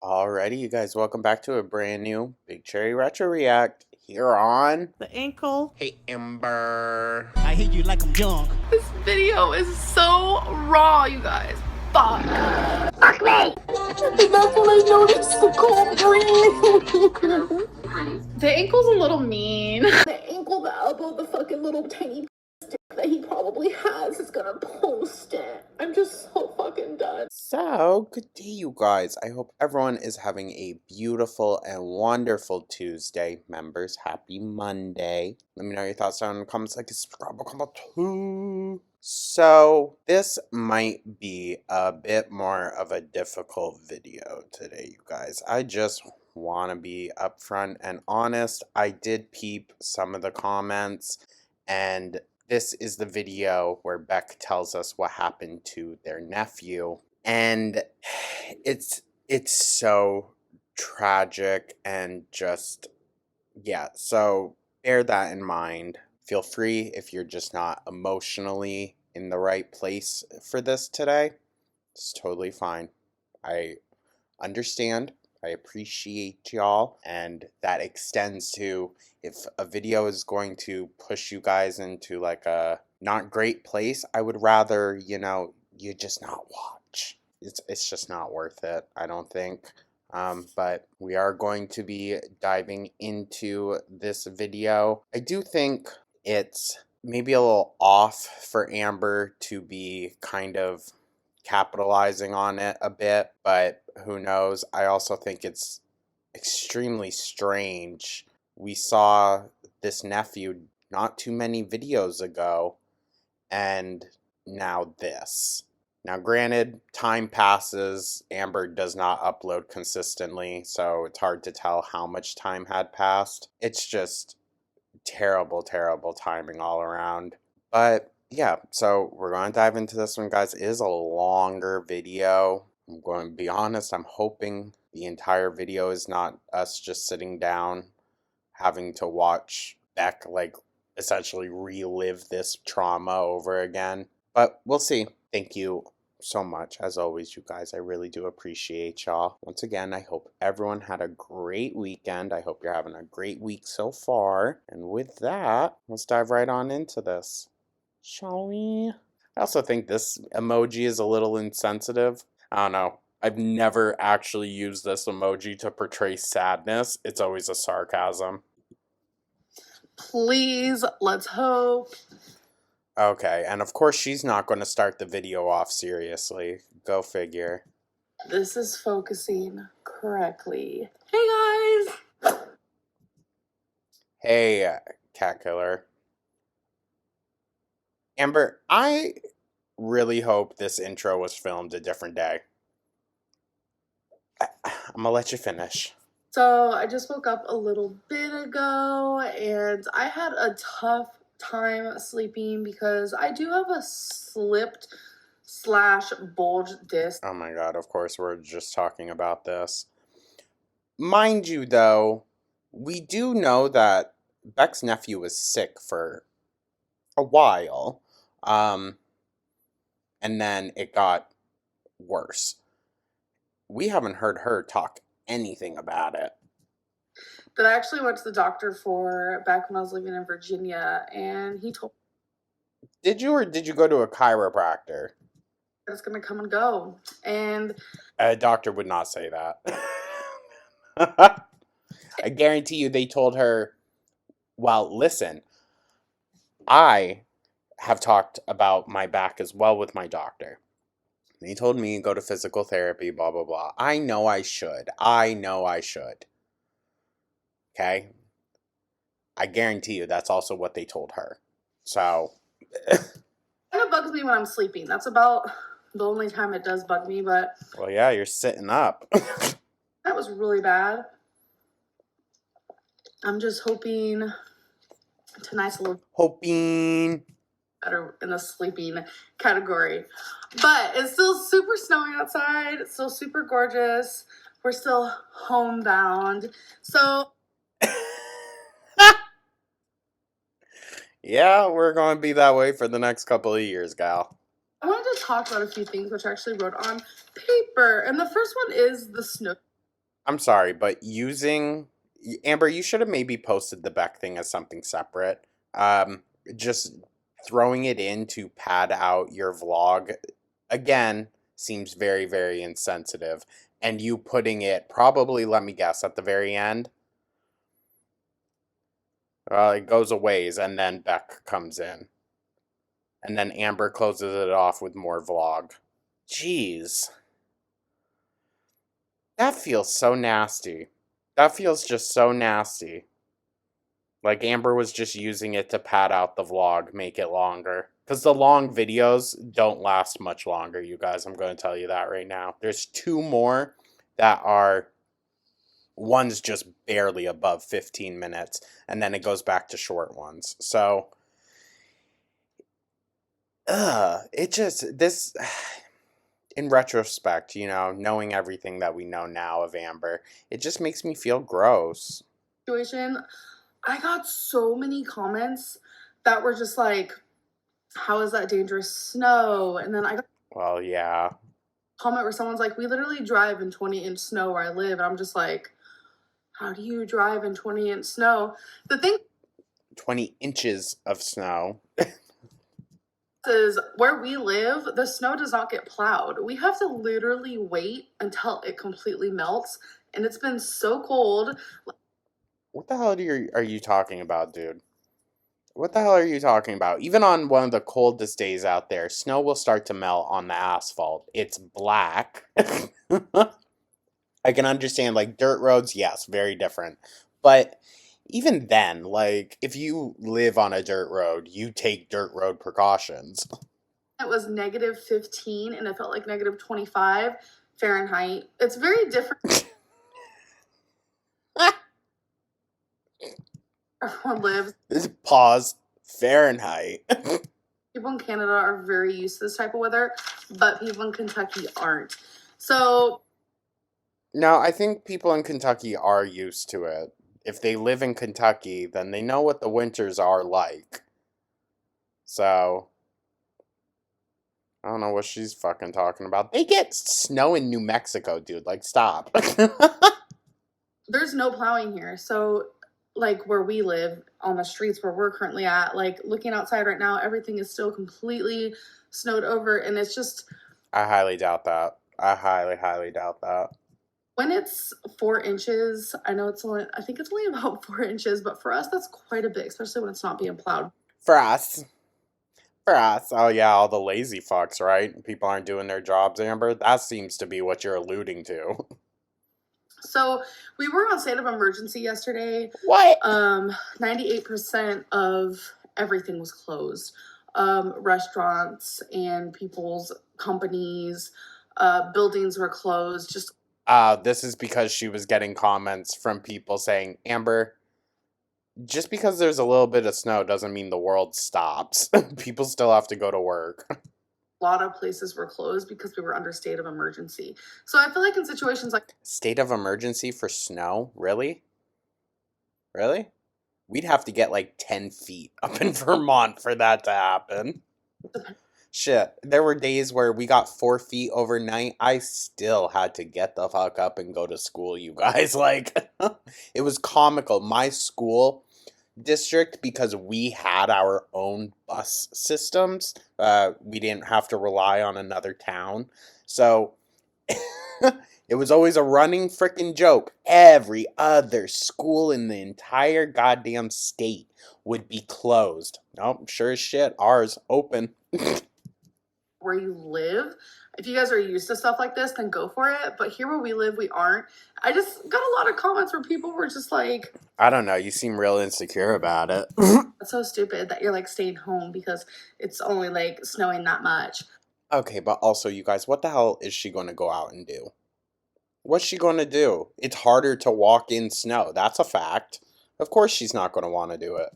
Alrighty, you guys, welcome back to a brand new Big Cherry Retro React here on The ankle. Hey Ember. I hate you like I'm young. This video is so raw, you guys. Fuck. Fuck me! That's when I noticed the cold breeze. The ankle's a little mean. The ankle, the elbow, the fucking little tiny stick that he probably has is gonna post it. I'm just so fucking done. So, good day, you guys. I hope everyone is having a beautiful and wonderful Tuesday. Members, happy Monday. Let me know your thoughts down in the comments, like, subscribe, comment too. So, this might be a bit more of a difficult video today, you guys. I just want to be upfront and honest. I did peep some of the comments, and this is the video where Beck tells us what happened to their nephew. And it's so tragic and just, yeah, so bear that in mind. Feel free if you're just not emotionally in the right place for this today. It's totally fine. I understand. I appreciate y'all, and that extends to if a video is going to push you guys into like a not great place, I would rather, you just not watch. It's just not worth it, I don't think. But we are going to be diving into this video. I do think it's maybe a little off for Amber to be kind of capitalizing on it a bit, but who knows? I also think it's extremely strange. We saw this nephew not too many videos ago, and now this. Now, granted, time passes. Amber does not upload consistently, so it's hard to tell how much time had passed. It's just terrible, terrible timing all around. But yeah, so we're going to dive into this one, guys. It is a longer video. I'm going to be honest, I'm hoping the entire video is not us just sitting down having to watch Beck, like, essentially relive this trauma over again. But we'll see. Thank you so much. As always, you guys, I really do appreciate y'all. Once again, I hope everyone had a great weekend. I hope you're having a great week so far. And with that, let's dive right on into this. Shall we? I also think this emoji is a little insensitive. I don't know. I've never actually used this emoji to portray sadness. It's always a sarcasm. Please, let's hope. Okay, and of course she's not going to start the video off seriously. Go figure. This is focusing correctly. Hey guys! Hey, cat killer. Amber, I really hope this intro was filmed a different day. I'm gonna let you finish. So I just woke up a little bit ago and I had a tough time sleeping because I do have a slipped / bulge disc. Oh my god, of course we're just talking about this. Mind you, though, we do know that Beck's nephew was sick for a while, and then it got worse. We haven't heard her talk anything about it. That I actually went to the doctor for back when I was living in Virginia, and he told me. Did you, or did you go to a chiropractor? It's gonna come and go, and A doctor would not say that. I guarantee you they told her, well, listen, I have talked about my back as well with my doctor. He told me to go to physical therapy, blah, blah, blah. I know I should. Okay? I guarantee you that's also what they told her. So. it kind of bugs me when I'm sleeping. That's about the only time it does bug me, but. Well, yeah, you're sitting up. That was really bad. I'm just hoping tonight's a little better in the sleeping category. But it's still super snowy outside. It's still super gorgeous. We're still homebound. So yeah, we're going to be that way for the next couple of years, gal. I wanted to talk about a few things which I actually wrote on paper. And the first one is the snow. I'm sorry, but using Amber, you should have maybe posted the Beck thing as something separate. Just throwing it in to pad out your vlog again seems very, very insensitive. And you putting it probably, let me guess, at the very end. It goes a ways, and then Beck comes in, and then Amber closes it off with more vlog. Jeez, that feels so nasty. That feels just so nasty. Like Amber was just using it to pad out the vlog, make it longer. Because the long videos don't last much longer, you guys. I'm going to tell you that right now. There's two more that are, one's just barely above 15 minutes, and then it goes back to short ones. So, it just, this, in retrospect, knowing everything that we know now of Amber, it just makes me feel gross. Situation, I got so many comments that were just like, how is that dangerous snow? And then I got Well, yeah. a comment where someone's like, we literally drive in 20-inch snow where I live. And I'm just like, how do you drive in 20-inch snow? The thing 20 inches of snow. is, where we live, the snow does not get plowed. We have to literally wait until it completely melts. And it's been so cold. What the hell are you talking about, dude? What the hell are you talking about? Even on one of the coldest days out there, snow will start to melt on the asphalt. It's black. I can understand, like, dirt roads, yes, very different. But even then, like, if you live on a dirt road, you take dirt road precautions. It was -15 and it felt like -25 Fahrenheit. It's very different. Everyone lives. Pause. Fahrenheit. People in Canada are very used to this type of weather, but people in Kentucky aren't. So, No, I think people in Kentucky are used to it. If they live in Kentucky, then they know what the winters are like. So, I don't know what she's fucking talking about. They get snow in New Mexico, dude. Like, stop. there's no plowing here. So, like where we live on the streets where we're currently at, like looking outside right now, everything is still completely snowed over. And it's just, I highly doubt that. I highly, highly doubt that. when it's 4 inches, I know I think it's only about 4 inches, but for us, that's quite a bit, especially when it's not being plowed. For us. For us. Oh, yeah, all the lazy fucks, right? People aren't doing their jobs, Amber. That seems to be what you're alluding to. So we were on state of emergency yesterday. What? 98% of everything was closed. Restaurants and people's companies, buildings were closed. Just This is because she was getting comments from people saying, Amber, just because there's a little bit of snow doesn't mean the world stops. People still have to go to work. a lot of places were closed because we were under state of emergency. So I feel like in situations like State of emergency for snow? Really? Really? We'd have to get like 10 feet up in Vermont for that to happen. Shit, there were days where we got 4 feet overnight. I still had to get the fuck up and go to school, you guys. Like, it was comical. My school district, because we had our own bus systems, we didn't have to rely on another town. So, it was always a running frickin' joke. Every other school in the entire goddamn state would be closed. Nope, sure as shit, ours open. where you live, if you guys are used to stuff like this, then go for it. But here where we live, we aren't. I just got a lot of comments where people were just like, I don't know, you seem real insecure about it. that's so stupid that you're like staying home because it's only like snowing that much. Okay, but also, you guys, what the hell is she going to go out and do? What's she going to do? It's harder to walk in snow. That's a fact. Of course she's not going to want to do it.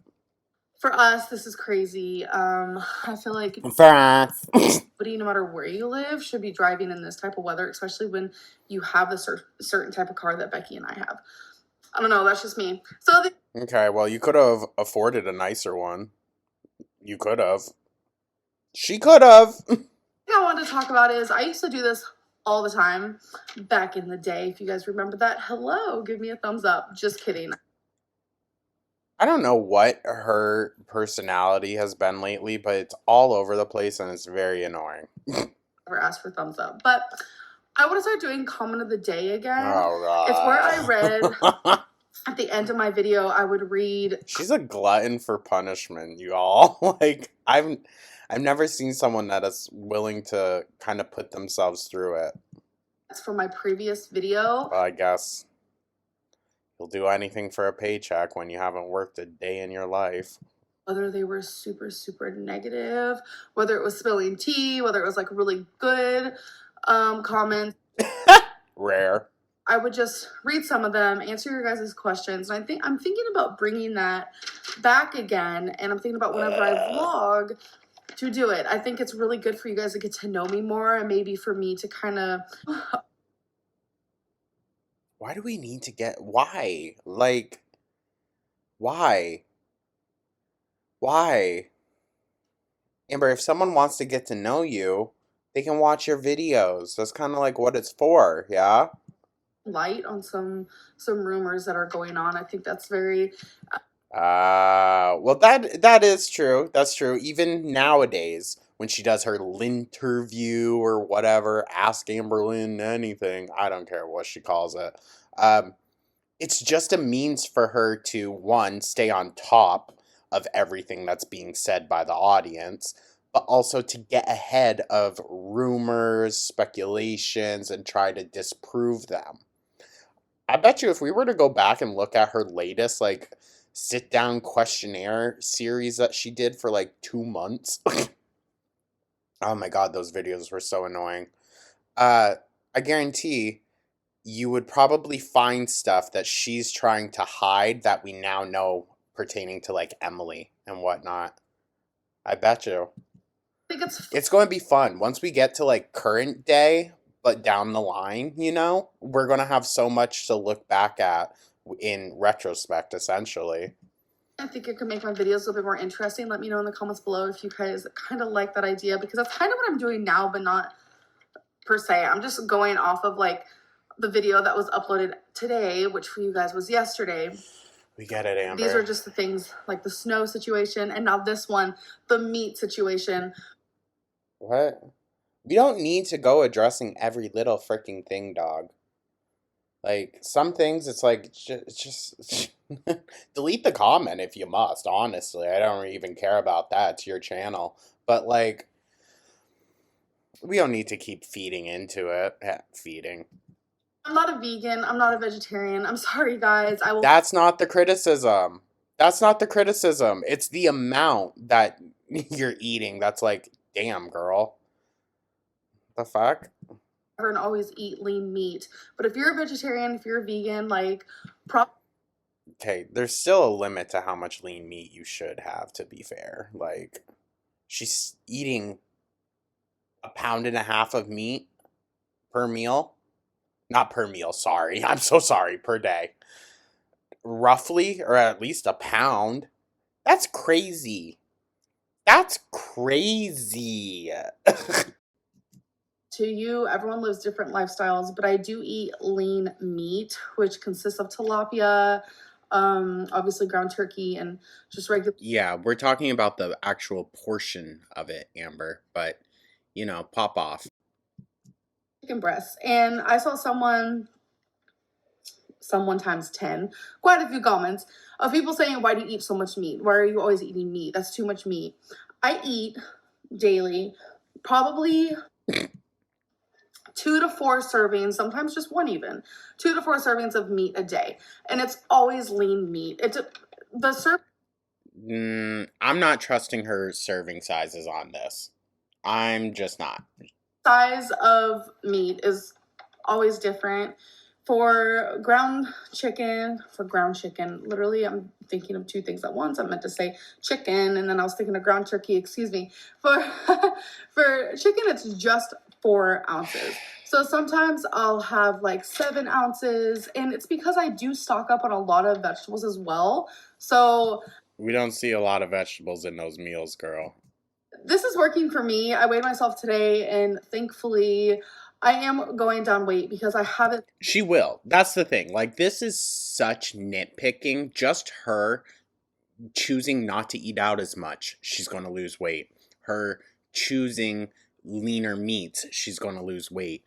For us, this is crazy. I feel like For us. nobody, no matter where you live, should be driving in this type of weather, especially when you have a certain type of car that Becky and I have. I don't know. That's just me. So Okay, well, you could have afforded a nicer one. You could have. She could have. thing I wanted to talk about is I used to do this all the time back in the day. If you guys remember that, hello, give me a thumbs up. Just kidding. I don't know what her personality has been lately, but it's all over the place and it's very annoying. Never asked for thumbs up, but I want to start doing comment of the day again. Oh god. It's where I read at the end of my video. I would read. She's a glutton for punishment, you all. Like I've never seen someone that is willing to kind of put themselves through it. That's from my previous video. Well, I guess you'll do anything for a paycheck when you haven't worked a day in your life. Whether they were super, super negative, whether it was spilling tea, whether it was like really good comments. Rare. I would just read some of them, answer your guys' questions. And I'm thinking about bringing that back again. And I'm thinking about whenever I vlog to do it. I think it's really good for you guys to get to know me more, and maybe for me to kind of. Why do we need to get, why? Like, why? Why? Amber, if someone wants to get to know you, they can watch your videos. That's kind of like what it's for, yeah? Light on some rumors that are going on. I think that's very. Well, that is true. That's true. Even nowadays, when she does her Linterview or whatever, Ask Amber Lynn anything, I don't care what she calls it. It's just a means for her to, one, stay on top of everything that's being said by the audience, but also to get ahead of rumors, speculations, and try to disprove them. I bet you if we were to go back and look at her latest, like, sit-down questionnaire series that she did for, like, 2 months. Oh my god, those videos were so annoying. I guarantee you would probably find stuff that she's trying to hide that we now know pertaining to, like, Emily and whatnot. I bet you. I think it's going to be fun. Once we get to, like, current day, but down the line, you know, we're going to have so much to look back at in retrospect, essentially. I think it could make my videos a little bit more interesting. Let me know in the comments below if you guys kind of like that idea, because that's kind of what I'm doing now, but not per se. I'm just going off of, like, the video that was uploaded today, which for you guys was yesterday. We get it, Amber. These are just the things like the snow situation, and now this one, the meat situation. What? We don't need to go addressing every little freaking thing, dog. Like, some things, it's like, just delete the comment if you must, honestly. I don't even care about that. It's your channel. But, like, we don't need to keep feeding into it. Feeding. I'm not a vegan. I'm not a vegetarian. I'm sorry, guys. That's not the criticism. That's not the criticism. It's the amount that you're eating. That's like, damn, girl. The fuck? And always eat lean meat. But if you're a vegetarian, if you're a vegan, like, okay, there's still a limit to how much lean meat you should have, to be fair. Like, she's eating 1.5 pounds of meat per meal. Not per meal, sorry. I'm so sorry, per day. Roughly, or at least 1 pound. That's crazy. That's crazy. To you, everyone lives different lifestyles, but I do eat lean meat, which consists of tilapia, obviously ground turkey, and just regular. Yeah, we're talking about the actual portion of it, Amber, but, you know, pop off. Chicken breasts. And I saw someone times 10, quite a few comments of people saying, why do you eat so much meat? Why are you always eating meat? That's too much meat. I eat daily, probably 2 to 4 servings, sometimes just 1 even, 2 to 4 servings of meat a day. And it's always lean meat. I'm not trusting her serving sizes on this. I'm just not. Size of meat is always different. For ground chicken, literally I'm thinking of 2 things at once. I meant to say chicken, and then I was thinking of ground turkey, excuse me. For chicken, it's just 4 ounces. So sometimes I'll have like 7 ounces, and it's because I do stock up on a lot of vegetables as well. So we don't see a lot of vegetables in those meals, girl. This is working for me. I weighed myself today, and thankfully I am going down weight because I haven't. She will. That's the thing. Like, this is such nitpicking. Just her choosing not to eat out as much, she's going to lose weight. Her choosing leaner meats, she's going to lose weight.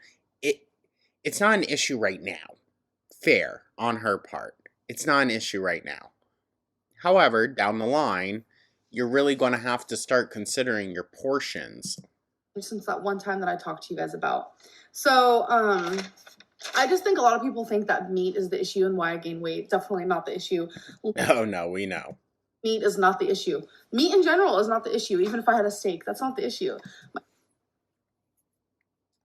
It's not an issue right now. Fair on her part. It's not an issue right now. However, down the line, you're really going to have to start considering your portions. Since that one time that I talked to you guys about. So, I just think a lot of people think that meat is the issue and why I gain weight. Definitely not the issue. Oh no, we know. Meat is not the issue. Meat in general is not the issue. Even if I had a steak, that's not the issue. I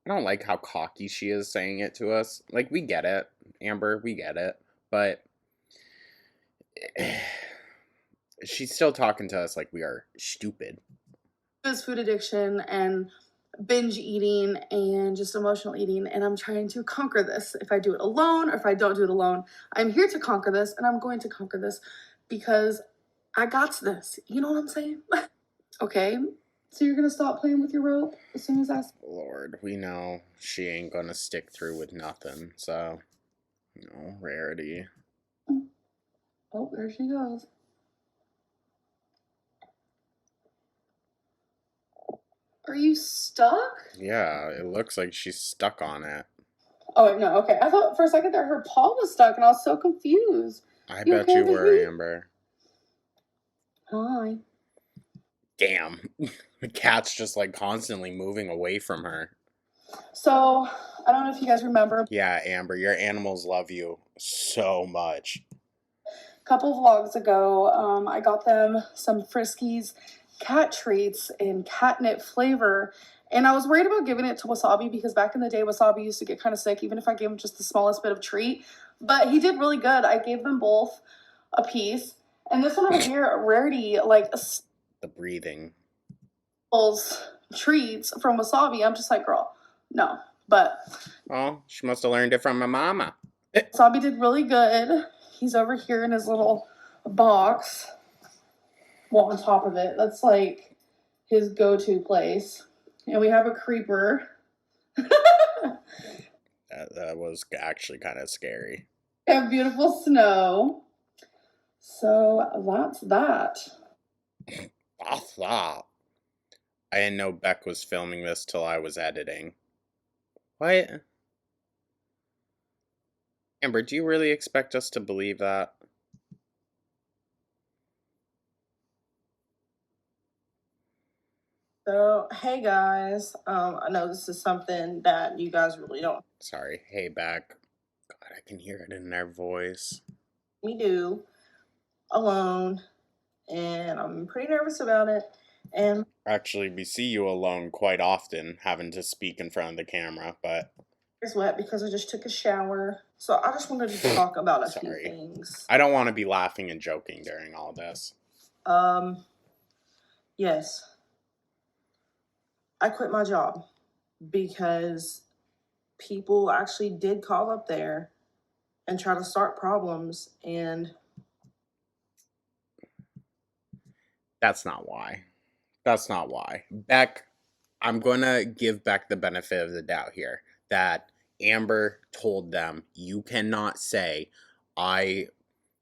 don't like how cocky she is saying it to us. Like, we get it, Amber, we get it. But she's still talking to us like we are stupid. Is food addiction and binge eating and just emotional eating, and I'm trying to conquer this. If I do it alone or if I don't do it alone, I'm here to conquer this, and I'm going to conquer this because I got this. You know what I'm saying? Okay, so you're gonna stop playing with your rope as soon as I. Lord, we know she ain't gonna stick through with nothing, so, Rarity. Oh, there she goes. Are you stuck? Yeah, it looks like she's stuck on it. Oh, no, okay. I thought for a second there her paw was stuck, and I was so confused. I bet you were, Amber. Hi. Damn. The cat's just like constantly moving away from her. So, I don't know if you guys remember. Yeah, Amber, your animals love you so much. A couple vlogs ago, I got them some Friskies cat treats in catnip flavor. And I was worried about giving it to Wasabi because back in the day, Wasabi used to get kind of sick, even if I gave him just the smallest bit of treat. But he did really good. I gave them both a piece. And this one over here, Rarity, like the breathing. Treats from Wasabi. I'm just like, girl, no. But oh, she must have learned it from my mama. Wasabi did really good. He's over here in his little box. Well, on top of it. That's like his go-to place. And we have a creeper. That was actually kind of scary. We have beautiful snow. So that's that. That's that. I didn't know Beck was filming this till I was editing. What? Amber, do you really expect us to believe that? So, hey guys, I know this is something that you guys really don't. Sorry, hey Beck. God, I can hear it in their voice. Me do, alone, and I'm pretty nervous about it. And actually, we see you alone quite often, having to speak in front of the camera, but it's wet because I just took a shower. So I just wanted to talk about a few things. I don't want to be laughing and joking during all this. Yes. I quit my job because people actually did call up there and try to start problems, and that's not why. That's not why. Beck, I'm going to give Beck the benefit of the doubt here that Amber told them, you cannot say, I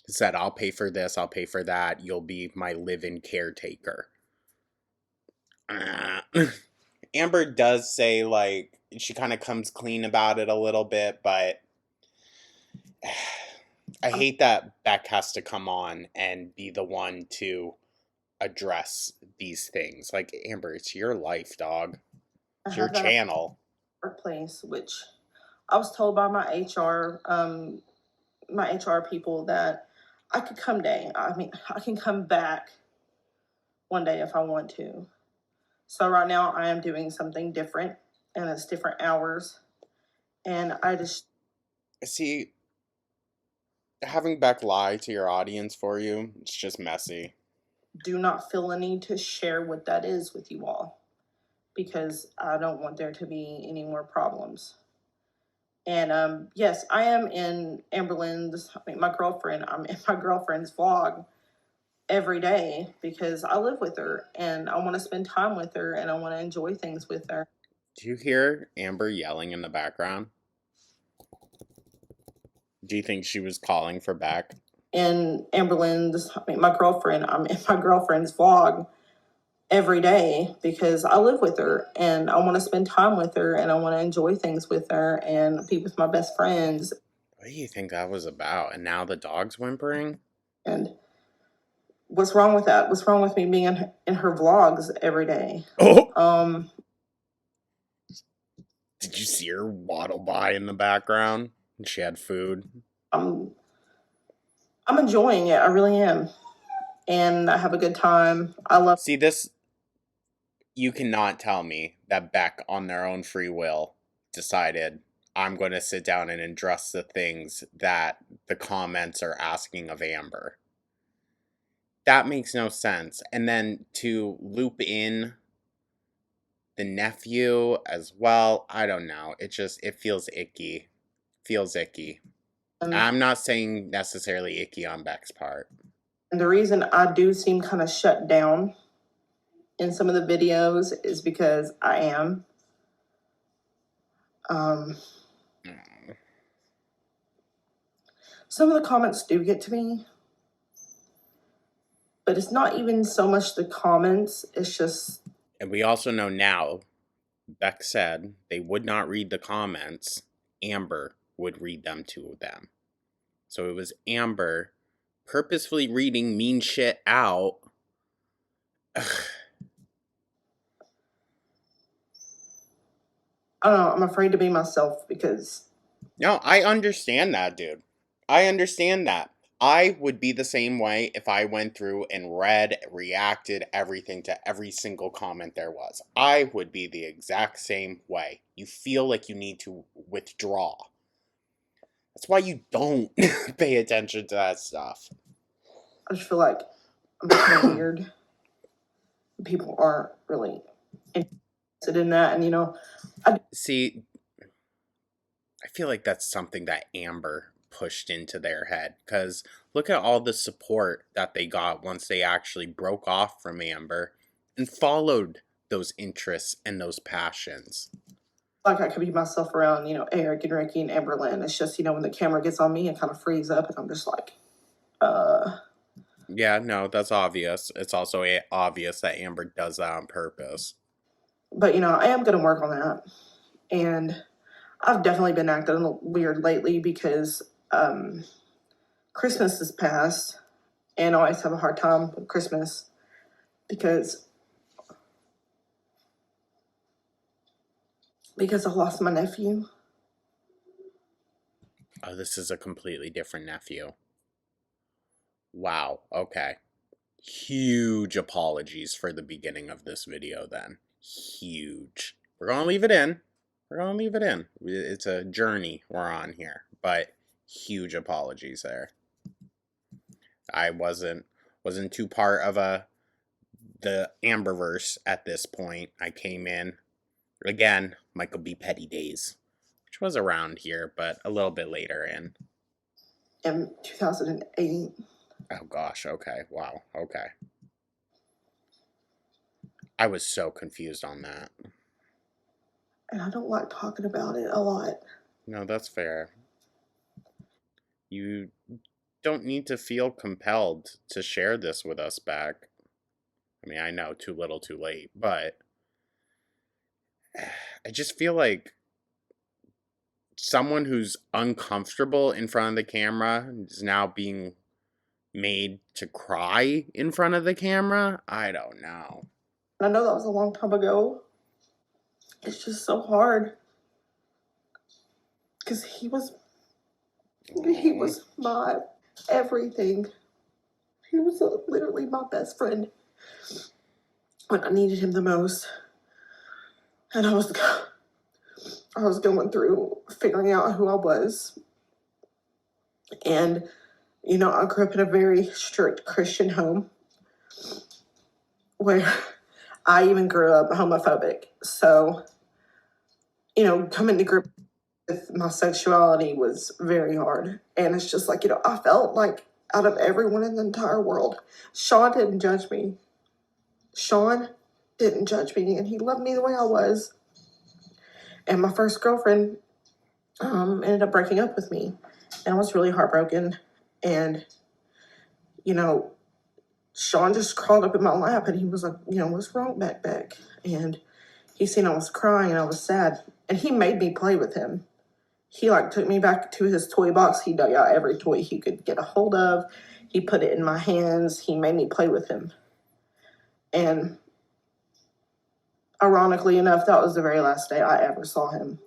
said, I'll pay for this, I'll pay for that, you'll be my live-in caretaker. Amber does say, like, she kind of comes clean about it a little bit, but I hate that Beck has to come on and be the one to address these things. Like, Amber, it's your life, dog. It's your channel. Workplace, which I was told by my HR people that I could come I can come back one day if I want to. So right now I am doing something different, and it's different hours. And I just see, having Beck lie to your audience for you, it's just messy. Do not feel a need to share what that is with you all, because I don't want there to be any more problems. And yes, I am in Amberlynn's, my girlfriend, I'm in my girlfriend's vlog every day because I live with her and I want to spend time with her and I want to enjoy things with her. Do you hear Amber yelling in the background? Do you think she was calling for Beck? And my girlfriend, I'm in my girlfriend's vlog every day because I live with her and I want to spend time with her and I want to enjoy things with her and be with my best friends. What do you think that was about? And now the dog's whimpering? And what's wrong with that? What's wrong with me being in her vlogs every day? Oh! Did you see her waddle by in the background? And she had food. I'm enjoying it. I really am. And I have a good time. I love. See, this. You cannot tell me that Beck, on their own free will, decided, I'm going to sit down and address the things that the comments are asking of Amber. That makes no sense. And then to loop in the nephew as well, I don't know. It feels icky. Feels icky. I'm not saying necessarily icky on Beck's part. And the reason I do seem kind of shut down in some of the videos is because I am. Some of the comments do get to me, but it's not even so much the comments, it's just. And we also know now, Beck said they would not read the comments. Amber would read them to them. So it was Amber purposefully reading mean shit out. Ugh. I don't know, I'm afraid to be myself because. No, I understand that, dude. I understand that. I would be the same way if I went through and read, reacted everything to every single comment there was. I would be the exact same way. You feel like you need to withdraw. That's why you don't pay attention to that stuff. I just feel like I'm kind of weird. People aren't really interested in that, and See, I feel like that's something that Amber pushed into their head, because look at all the support that they got once they actually broke off from Amber and followed those interests and those passions. like I could be myself around, Eric and Ricky and Amberlynn. It's just, when the camera gets on me, it kind of frees up, and I'm just like, Yeah, no, that's obvious. It's also obvious that Amber does that on purpose. But, I am going to work on that. And I've definitely been acting a little weird lately because Christmas is past, and I always have a hard time with Christmas because I lost my nephew. Oh, this is a completely different nephew. Wow, okay. Huge apologies for the beginning of this video then. Huge. We're gonna leave it in. We're gonna leave it in. It's a journey we're on here, but huge apologies there. I wasn't too part of the Amberverse at this point. I came in again, Michael B. Petty days, which was around here, but a little bit later in 2008. Oh gosh, okay. Wow, okay. I was so confused on that. And I don't like talking about it a lot. No, that's fair. You don't need to feel compelled to share this with us back. I mean, I know too little too late, but I just feel like someone who's uncomfortable in front of the camera is now being made to cry in front of the camera. I don't know. I know that was a long time ago. It's just so hard because he was my everything. He was literally my best friend when I needed him the most. And I was going through figuring out who I was. And, I grew up in a very strict Christian home where I even grew up homophobic. So, coming to grips with my sexuality was very hard. And it's just like, I felt like out of everyone in the entire world, Sean didn't judge me. Sean didn't judge me, and he loved me the way I was. And my first girlfriend ended up breaking up with me. And I was really heartbroken. And, you know, Sean just crawled up in my lap and he was like, what's wrong, Beck? And he seen I was crying and I was sad. And he made me play with him. He like took me back to his toy box. He dug out every toy he could get a hold of. He put it in my hands. He made me play with him. And ironically enough, that was the very last day I ever saw him.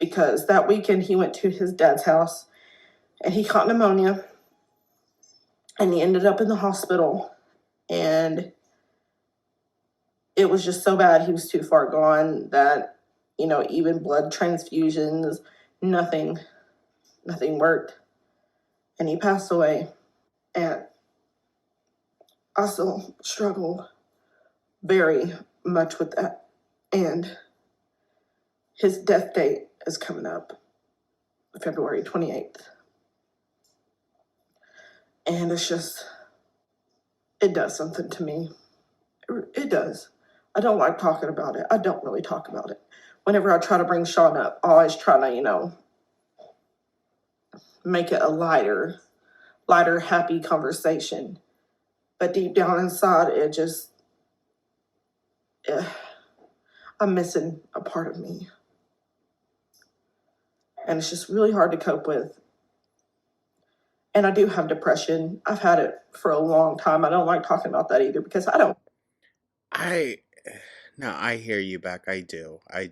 Because that weekend he went to his dad's house and he caught pneumonia and he ended up in the hospital. And it was just so bad. He was too far gone that, even blood transfusions, nothing worked. And he passed away. And I still struggle very much with that. And his death date is coming up February 28th. And it's just, it does something to me. It does. I don't like talking about it. I don't really talk about it. Whenever I try to bring Sean up, I always try to, make it a lighter, happy conversation. But deep down inside, it just, I'm missing a part of me. And it's just really hard to cope with. And I do have depression. I've had it for a long time. I don't like talking about that either because I don't. No, I hear you, Beck. I do. I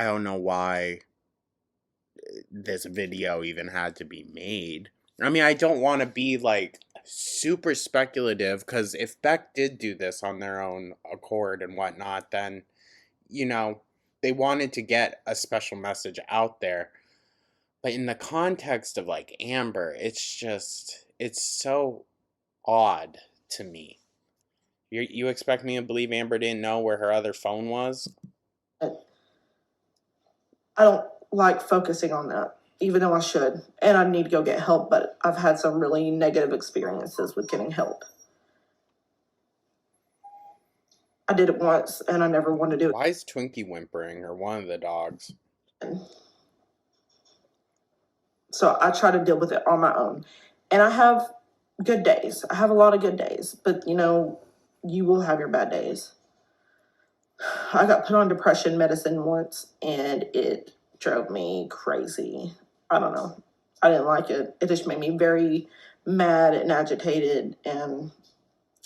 don't know why this video even had to be made. I mean, I don't want to be like super speculative because if Beck did do this on their own accord and whatnot, then, they wanted to get a special message out there. But in the context of like Amber, it's so odd to me. You expect me to believe Amber didn't know where her other phone was? I don't like focusing on that, even though I should. And I need to go get help, but I've had some really negative experiences with getting help. I did it once and I never want to do it. Why is Twinkie whimpering, or one of the dogs? So I try to deal with it on my own. And I have good days. I have a lot of good days, but you will have your bad days. I got put on depression medicine once and it drove me crazy. I don't know. I didn't like it. It just made me very mad and agitated. And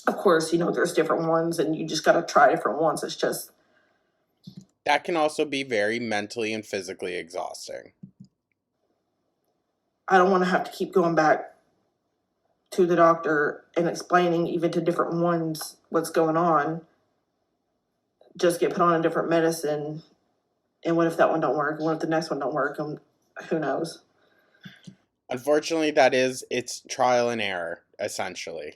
of course, there's different ones and you just got to try different ones. It's just. That can also be very mentally and physically exhausting. I don't want to have to keep going back to the doctor and explaining even to different ones what's going on. Just get put on a different medicine. And what if that one don't work? And what if the next one don't work? And who knows? Unfortunately, it's trial and error, essentially.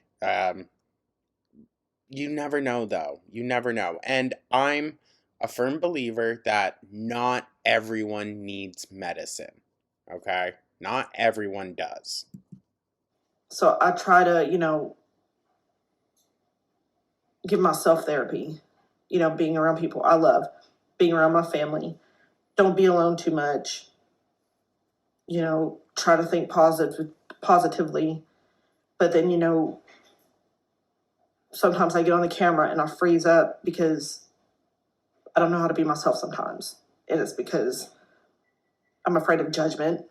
You never know, though. You never know. And I'm a firm believer that not everyone needs medicine. Okay? Not everyone does. So I try to, give myself therapy. Being around people I love, being around my family. Don't be alone too much. Try to think positively. But then, sometimes I get on the camera and I freeze up because I don't know how to be myself sometimes. And it's because I'm afraid of judgment,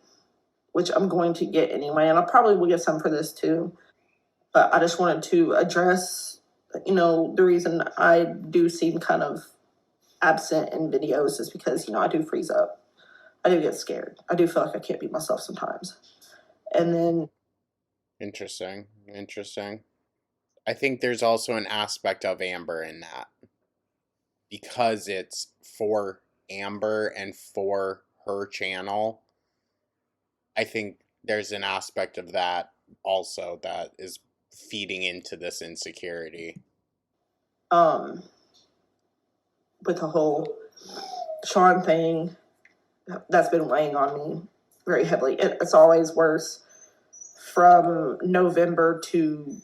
which I'm going to get anyway. And I probably will get some for this too. But I just wanted to address, the reason I do seem kind of absent in videos is because, I do freeze up. I do get scared. I do feel like I can't be myself sometimes. And then. Interesting. I think there's also an aspect of Amber in that. Because it's for Amber and for her channel, I think there's an aspect of that also that is feeding into this insecurity. With the whole Sean thing, that's been weighing on me very heavily. It's always worse from November to,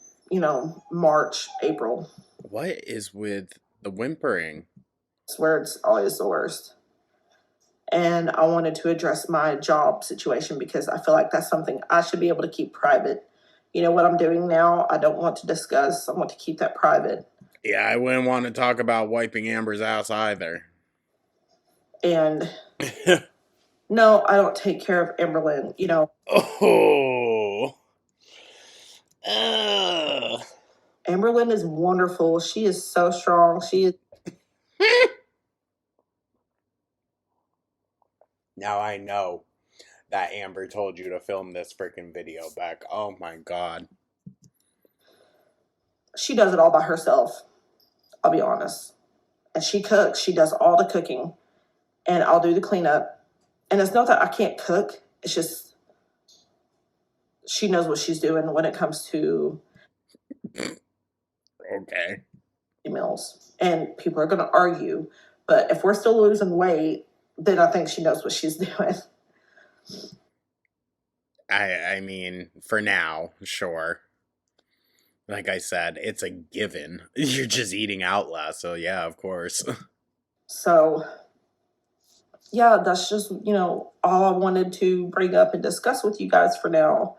March, April. What is with the whimpering? It's where it's always the worst. and I wanted to address my job situation because I feel like that's something I should be able to keep private. You know what I'm doing now, I don't want to discuss. I want to keep that private. Yeah, I wouldn't want to talk about wiping Amber's ass either. And no, I don't take care of Amberlynn, you know. Oh. Amberlynn is wonderful. She is so strong. She is. Now I know that Amber told you to film this freaking video, Beck. Oh my god. She does it all by herself. I'll be honest. And she cooks. She does all the cooking. And I'll do the cleanup. And it's not that I can't cook. It's just she knows what she's doing when it comes to Okay. meals. And people are going to argue. But if we're still losing weight, then I think she knows what she's doing. I mean, for now, sure. Like I said, it's a given. You're just eating out less, so yeah, of course. So, yeah, that's just, you know, all I wanted to bring up and discuss with you guys for now.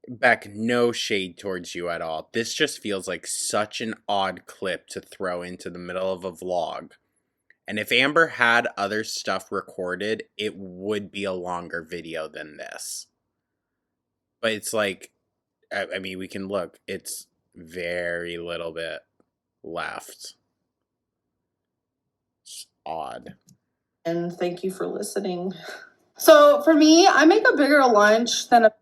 Beck, no shade towards you at all. This just feels like such an odd clip to throw into the middle of a vlog. And if Amber had other stuff recorded, it would be a longer video than this. But it's like, I mean, we can look. It's very little bit left. It's odd. And thank you for listening. So for me, I make a bigger lunch than a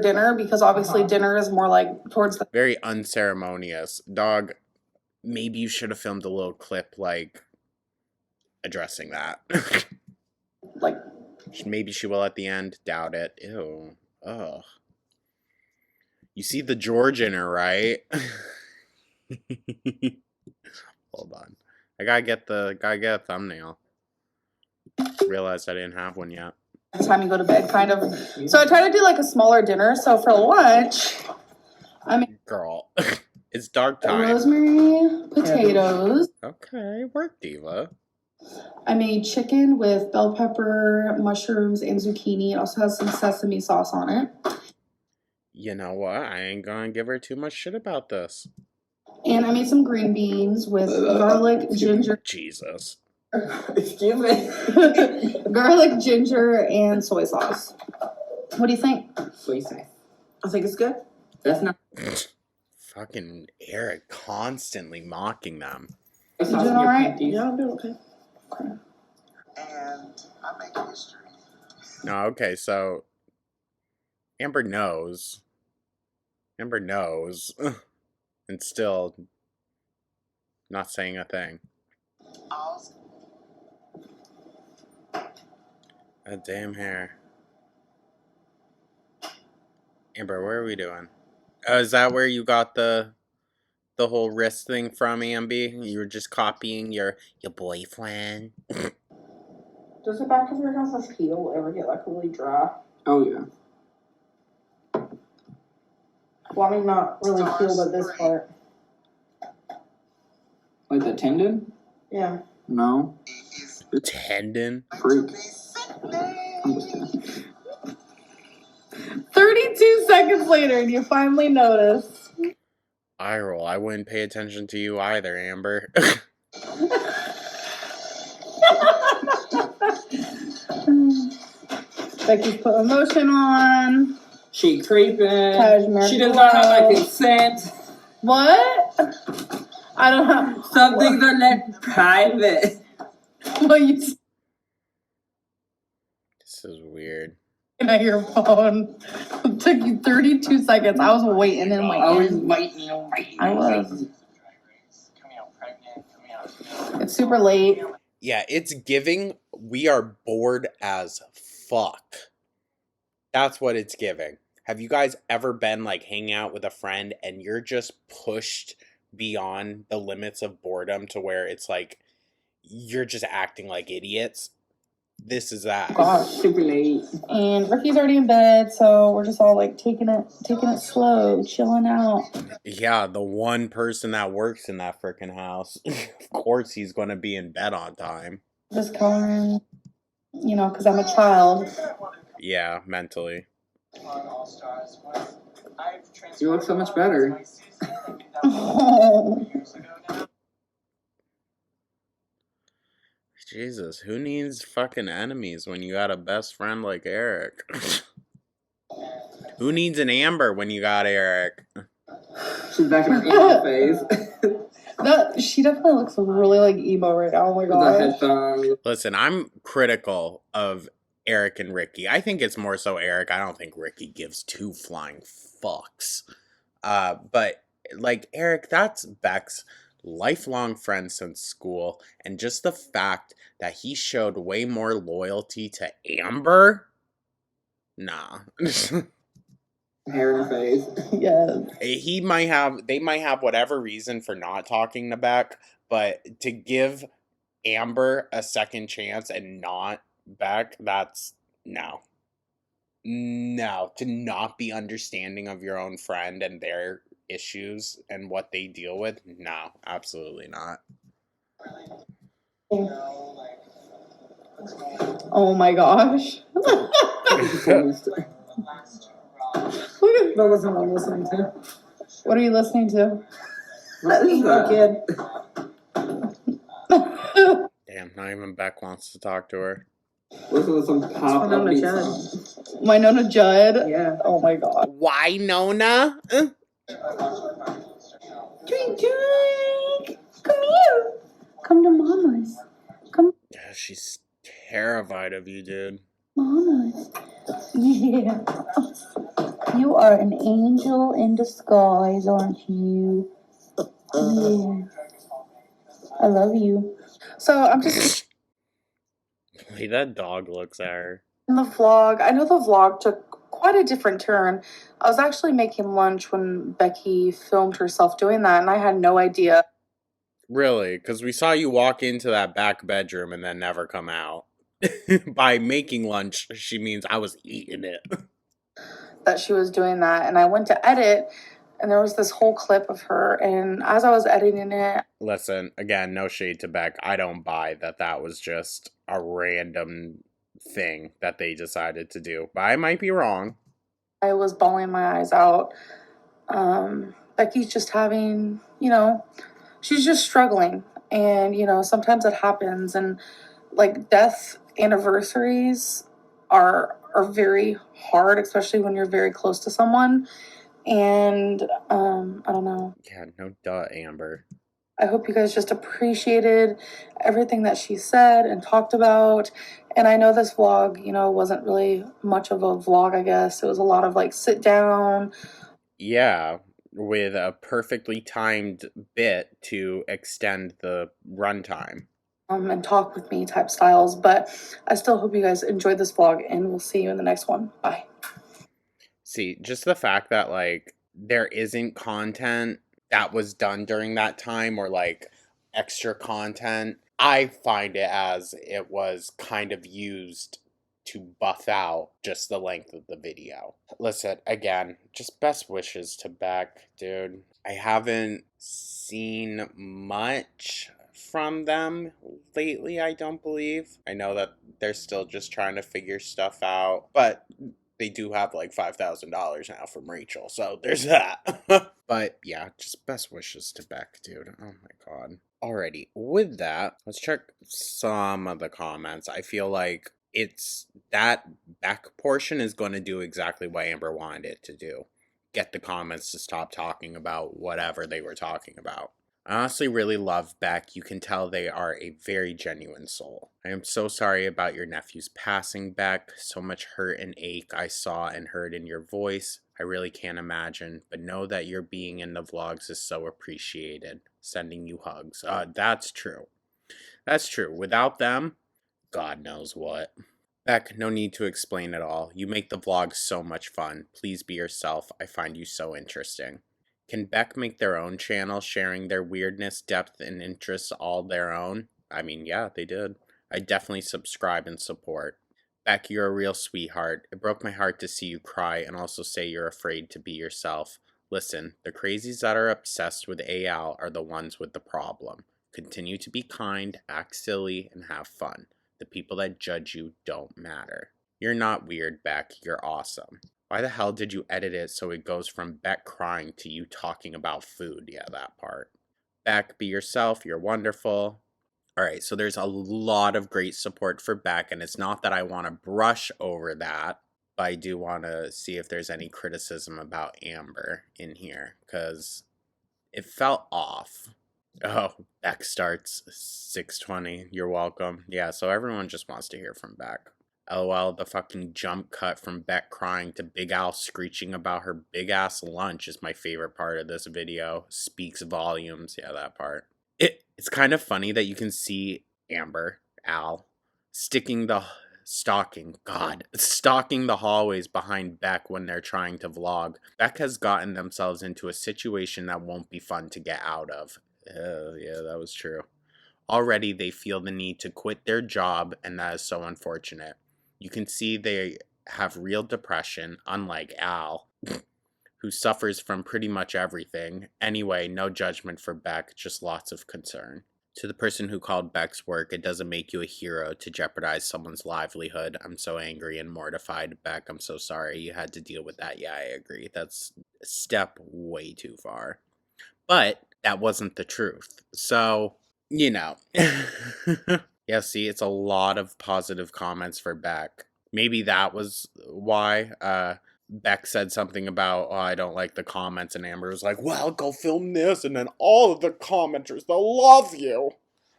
dinner because obviously dinner is more like towards the Very unceremonious. Dog, maybe you should have filmed a little clip, like, addressing that. like Maybe she will at the end. Doubt it. Ew. Ugh. You see the George in her, right? Hold on. I gotta get a thumbnail. Realized I didn't have one yet. time you go to bed, kind of. So I try to do like a smaller dinner. So for lunch, I make Girl. It's dark time. rosemary potatoes. Okay, work diva. I made chicken with bell pepper, mushrooms, and zucchini. It also has some sesame sauce on it. You know what? I ain't gonna give her too much shit about this. And I made some green beans with garlic, ginger. Jesus. Excuse me. Garlic, ginger, and soy sauce. What do you think? Soy sauce. I think it's good. That's not. Fucking Eric constantly mocking them. You doing all right? Yeah, I'm doing okay. And I make history. No, okay, so Amber knows. Amber knows. And still not saying a thing. That damn hair. Amber, where are we doing? Oh, is that where you got the whole wrist thing from, Amby? You were just copying your boyfriend? Does the back of your guys' heel ever get like really dry? Oh yeah. Well, I mean, not really healed at this part. Like the tendon? Yeah. No. Tendon? Freak. I'm just kidding. 32 seconds later, and you finally notice. Eye roll. I wouldn't pay attention to you either, Amber. Becky's putting lotion on. She creeping. Cashmere She does not have glow. my consent. What? I don't know. Some things are left private. What you This is weird. saying at your phone? It took you 32 seconds. I was waiting and I was waiting. waiting. I was. It's super late. Yeah, it's giving. We are bored as fuck. That's what it's giving. Have you guys ever been like hanging out with a friend and you're just pushed beyond the limits of boredom to where it's like you're just acting like idiots? this is that. Gosh. Super late. And Ricky's already in bed, so we're just all like taking it slow, chilling out. Yeah, the one person that works in that freaking house. Of course he's gonna be in bed on time. Just coloring, you know, because I'm a child. Yeah, mentally. You look so much better. Jesus, who needs fucking enemies when you got a best friend like Eric? Who needs an Amber when you got Eric? She's back in her emo phase. She definitely looks really like emo right now. Oh my With the god. headphones. Listen, I'm critical of Eric and Ricky. I think it's more so Eric. I don't think Ricky gives two flying fucks. But like Eric, that's Beck's lifelong friend since school, and just the fact that he showed way more loyalty to Amber, nah. Hair in her face. Yes. They might have whatever reason for not talking to Beck, but to give Amber a second chance and not Beck, that's no. No, to not be understanding of your own friend and their issues and what they deal with, no, absolutely not. Oh my gosh. Look at That wasn't what I'm listening to. what are you listening to? What is that? Kid. Damn, not even Beck wants to talk to her. Listen to some pop Winona upbeat Judd. songs. Winona Judd. Yeah. Oh my god. Why, Nona? Drink, drink. Come here. Come to mama's. Come, Yeah, she's terrified of you, dude. mama's. Yeah. You are an angel in disguise, aren't you? Yeah. I love you. So I'm just The way that dog looks at her. in the vlog. I know the vlog took quite a different turn. I was actually making lunch when Becky filmed herself doing that, and I had no idea Really? Because we saw you walk into that back bedroom and then never come out. By making lunch, she means I was eating it. that she was doing that. And I went to edit, and there was this whole clip of her. And as I was editing it, Listen, again, no shade to Beck. I don't buy that was just a random thing that they decided to do. But I might be wrong. I was bawling my eyes out. Becky's just having, you know, she's just struggling. And, you know, sometimes it happens. And like death anniversaries are very hard, especially when you're very close to someone. And I don't know. Yeah, no duh, Amber. I hope you guys just appreciated everything that she said and talked about. And I know this vlog, you know, wasn't really much of a vlog, I guess. It was a lot of like sit down. Yeah, with a perfectly timed bit to extend the runtime. And talk with me type styles. But I still hope you guys enjoyed this vlog, and we'll see you in the next one. Bye. See, just the fact that, like, there isn't content that was done during that time or, like, extra content, I find it as it was kind of used to buff out just the length of the video. Listen, again, just best wishes to Beck, dude. I haven't seen much from them lately, I don't believe. I know that they're still just trying to figure stuff out, but they do have like $5,000 now from Rachel, so there's that. But yeah, just best wishes to Beck, dude. Oh my god. Alrighty, with that, let's check some of the comments. I feel like it's that Beck portion is going to do exactly what Amber wanted it to do. Get the comments to stop talking about whatever they were talking about. I honestly really love Beck. You can tell they are a very genuine soul. I am so sorry about your nephew's passing, Beck. So much hurt and ache I saw and heard in your voice. I really can't imagine, but know that your being in the vlogs is so appreciated. Sending you hugs. That's true. That's true. Without them, God knows what. Beck, no need to explain it all. You make the vlogs so much fun. Please be yourself. I find you so interesting. Can Beck make their own channel, sharing their weirdness, depth, and interests all their own? I mean, yeah, they did. I definitely subscribe and support. Beck, you're a real sweetheart. It broke my heart to see you cry and also say you're afraid to be yourself. Listen, the crazies that are obsessed with AL are the ones with the problem. Continue to be kind, act silly, and have fun. The people that judge you don't matter. You're not weird, Beck. You're awesome. Why the hell did you edit it so it goes from Beck crying to you talking about food? Yeah, that part. Beck, be yourself. You're wonderful. Alright, so there's a lot of great support for Beck, and it's not that I want to brush over that, but I do want to see if there's any criticism about Amber in here, because it felt off. Oh, Beck starts 6:20. You're welcome. Yeah, so everyone just wants to hear from Beck. LOL, the fucking jump cut from Beck crying to Big Al screeching about her big ass lunch is my favorite part of this video. Speaks volumes. Yeah, that part. It's kind of funny that you can see Amber, Al, stalking the hallways behind Beck when they're trying to vlog. Beck has gotten themselves into a situation that won't be fun to get out of. Oh, yeah, that was true. Already they feel the need to quit their job, and that is so unfortunate. You can see they have real depression, unlike Al, who suffers from pretty much everything. Anyway, no judgment for Beck, just lots of concern. To the person who called Beck's work, it doesn't make you a hero to jeopardize someone's livelihood. I'm so angry and mortified. Beck, I'm so sorry you had to deal with that. Yeah, I agree. That's a step way too far. But that wasn't the truth. So, you know. Yeah, see, it's a lot of positive comments for Beck. Maybe that was why Beck said something about, oh, I don't like the comments, and Amber was like, well, go film this, and then all of the commenters, they'll love you.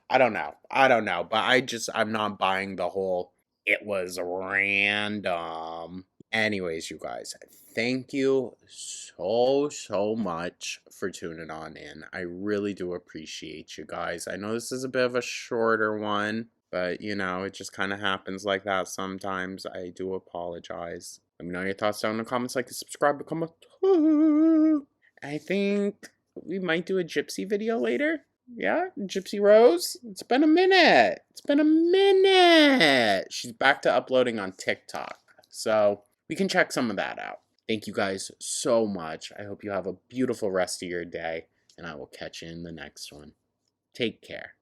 I don't know, but I'm not buying the whole, it was random. Anyways, you guys, thank you so much for tuning on in. I really do appreciate you guys. I know this is a bit of a shorter one, but you know, it just kind of happens like that sometimes. I do apologize. Let me know your thoughts down in the comments, like and subscribe, become a I think we might do a Gypsy video later. Yeah, Gypsy Rose. It's been a minute. She's back to uploading on TikTok. So we can check some of that out. Thank you guys so much. I hope you have a beautiful rest of your day, and I will catch you in the next one. Take care.